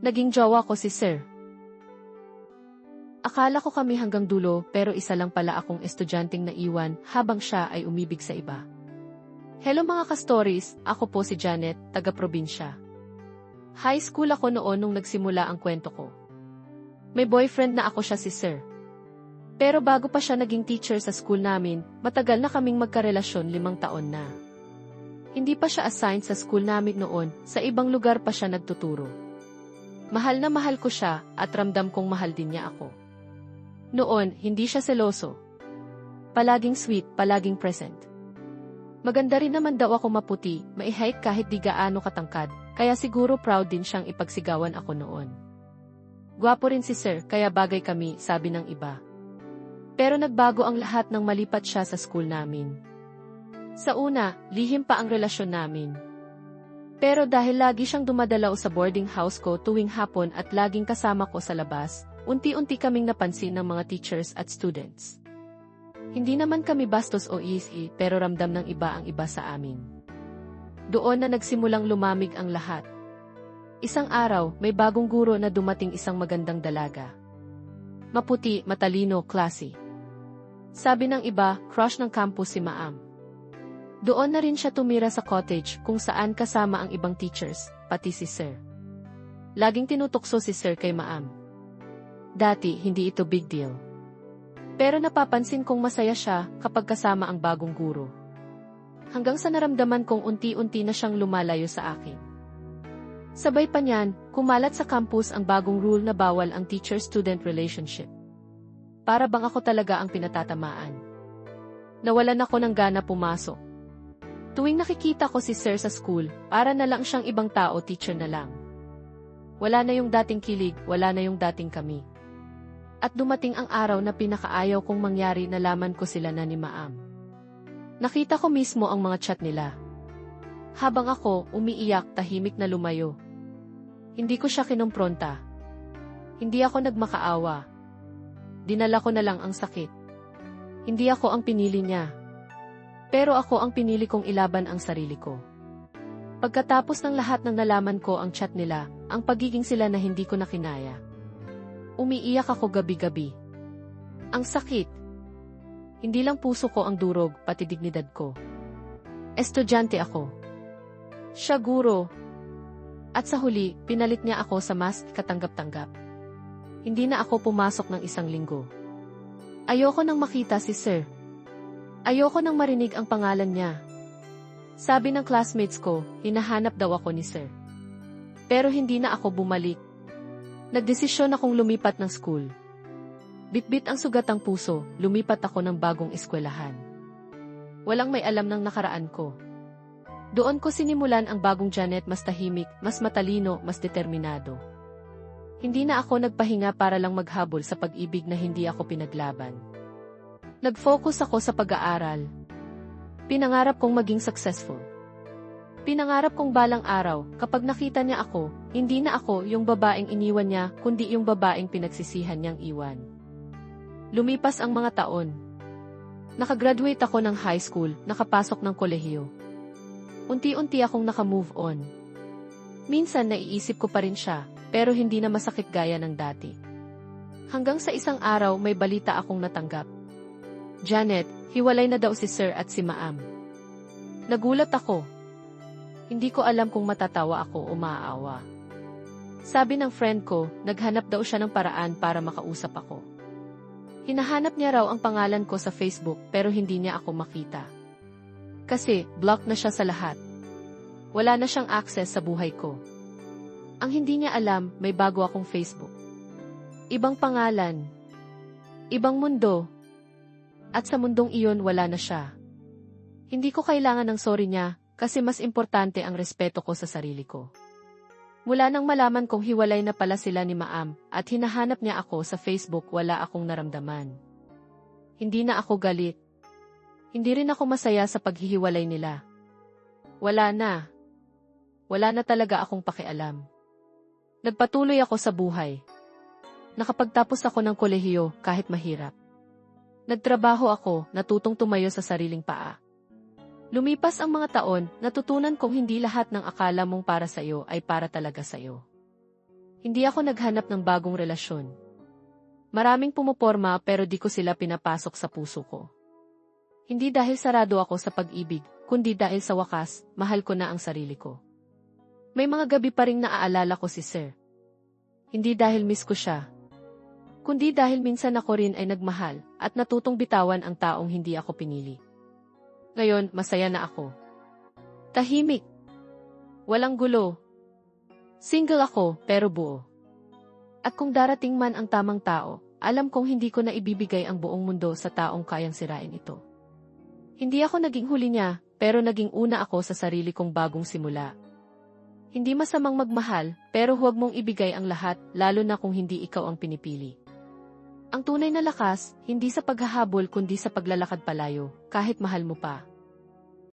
Naging jowa ko si Sir. Akala ko kami hanggang dulo pero isa lang pala akong estudyanteng naiwan habang siya ay umibig sa iba. Hello mga ka-stories, ako po si Janet, taga-probinsya. High school ako noon nung nagsimula ang kwento ko. May boyfriend na ako siya si Sir. Pero bago pa siya naging teacher sa school namin, matagal na kaming magkarelasyon 5 taon na. Hindi pa siya assigned sa school namin noon, sa ibang lugar pa siya nagtuturo. Mahal na mahal ko siya at ramdam kong mahal din niya ako. Noon, hindi siya seloso. Palaging sweet, palaging present. Maganda rin naman daw ako maputi, mai-height kahit di gaano katangkad, kaya siguro proud din siyang ipagsigawan ako noon. Gwapo rin si Sir, kaya bagay kami, sabi ng iba. Pero nagbago ang lahat nang malipat siya sa school namin. Sa una, lihim pa ang relasyon namin. Pero dahil lagi siyang dumadalaw sa boarding house ko tuwing hapon at laging kasama ko sa labas, unti-unti kaming napansin ng mga teachers at students. Hindi naman kami bastos o easy, pero ramdam ng iba ang iba sa amin. Doon na nagsimulang lumamig ang lahat. Isang araw, may bagong guro na dumating, isang magandang dalaga. Maputi, matalino, classy. Sabi ng iba, crush ng campus si Maam. Doon na rin siya tumira sa cottage kung saan kasama ang ibang teachers, pati si Sir. Laging tinutukso si Sir kay Maam. Dati, hindi ito big deal. Pero napapansin kong masaya siya kapag kasama ang bagong guro. Hanggang sa naramdaman kong unti-unti na siyang lumalayo sa akin. Sabay pa niyan, kumalat sa campus ang bagong rule na bawal ang teacher-student relationship. Para bang ako talaga ang pinatatamaan. Nawalan ako ng gana pumasok. Tuwing nakikita ko si Sir sa school, para na lang siyang ibang tao, teacher na lang. Wala na yung dating kilig, wala na yung dating kami. At dumating ang araw na pinakaayaw kong mangyari, nalaman ko sila na ni Maam. Nakita ko mismo ang mga chat nila. Habang ako, umiiyak, tahimik na lumayo. Hindi ko siya kinumpronta. Hindi ako nagmakaawa. Dinala ko na lang ang sakit. Hindi ako ang pinili niya. Pero ako ang pinili kong ilaban ang sarili ko. Pagkatapos ng lahat ng nalaman ko ang chat nila, ang pagiging sila na hindi ko na kinaya. Umiiyak ako gabi-gabi. Ang sakit. Hindi lang puso ko ang durog, pati dignidad ko. Estudyante ako. Siya guro. At sa huli, pinalit niya ako sa mas katanggap-tanggap. Hindi na ako pumasok ng 1 linggo. Ayoko nang makita si Sir. Ayoko nang marinig ang pangalan niya. Sabi ng classmates ko, hinahanap daw ako ni Sir. Pero hindi na ako bumalik. Nagdesisyon akong lumipat ng school. Bitbit ang sugatang puso, lumipat ako ng bagong eskwelahan. Walang may alam ng nakaraan ko. Doon ko sinimulan ang bagong Janet, mas tahimik, mas matalino, mas determinado. Hindi na ako nagpahinga para lang maghabol sa pag-ibig na hindi ako pinaglaban. Nag-focus ako sa pag-aaral. Pinangarap kong maging successful. Pinangarap kong balang araw, kapag nakita niya ako, hindi na ako yung babaeng iniwan niya, kundi yung babaeng pinagsisihan niyang iwan. Lumipas ang mga taon. Nakagraduate ako ng high school, nakapasok ng kolehiyo. Unti-unti akong nakamove on. Minsan naiisip ko pa rin siya, pero hindi na masakit gaya ng dati. Hanggang sa isang araw may balita akong natanggap. Janet, hiwalay na daw si Sir at si Maam. Nagulat ako. Hindi ko alam kung matatawa ako o maaawa. Sabi ng friend ko, naghanap daw siya ng paraan para makausap ako. Hinahanap niya raw ang pangalan ko sa Facebook pero hindi niya ako makita. Kasi, block na siya sa lahat. Wala na siyang access sa buhay ko. Ang hindi niya alam, may bago akong Facebook. Ibang pangalan. Ibang mundo. At sa mundong iyon wala na siya. Hindi ko kailangan ng sorry niya, kasi mas importante ang respeto ko sa sarili ko. Mula nang malaman kong hiwalay na pala sila ni Maam, at hinahanap niya ako sa Facebook, wala akong naramdaman. Hindi na ako galit. Hindi rin ako masaya sa paghihiwalay nila. Wala na. Wala na talaga akong pakialam. Nagpatuloy ako sa buhay. Nakapagtapos ako ng kolehiyo kahit mahirap. Nagtrabaho ako, natutong tumayo sa sariling paa. Lumipas ang mga taon, natutunan kong hindi lahat ng akala mong para sa iyo ay para talaga sa iyo. Hindi ako naghanap ng bagong relasyon. Maraming pumuporma pero di ko sila pinapasok sa puso ko. Hindi dahil sarado ako sa pag-ibig, kundi dahil sa wakas, mahal ko na ang sarili ko. May mga gabi pa ring naaalala ko si Sir. Hindi dahil miss ko siya, kundi dahil minsan ako rin ay nagmahal at natutong bitawan ang taong hindi ako pinili. Ngayon, masaya na ako. Tahimik. Walang gulo. Single ako, pero buo. At kung darating man ang tamang tao, alam kong hindi ko na ibibigay ang buong mundo sa taong kayang sirain ito. Hindi ako naging huli niya, pero naging una ako sa sarili kong bagong simula. Hindi masamang magmahal, pero huwag mong ibigay ang lahat, lalo na kung hindi ikaw ang pinipili. Ang tunay na lakas, hindi sa paghahabol kundi sa paglalakad palayo, kahit mahal mo pa.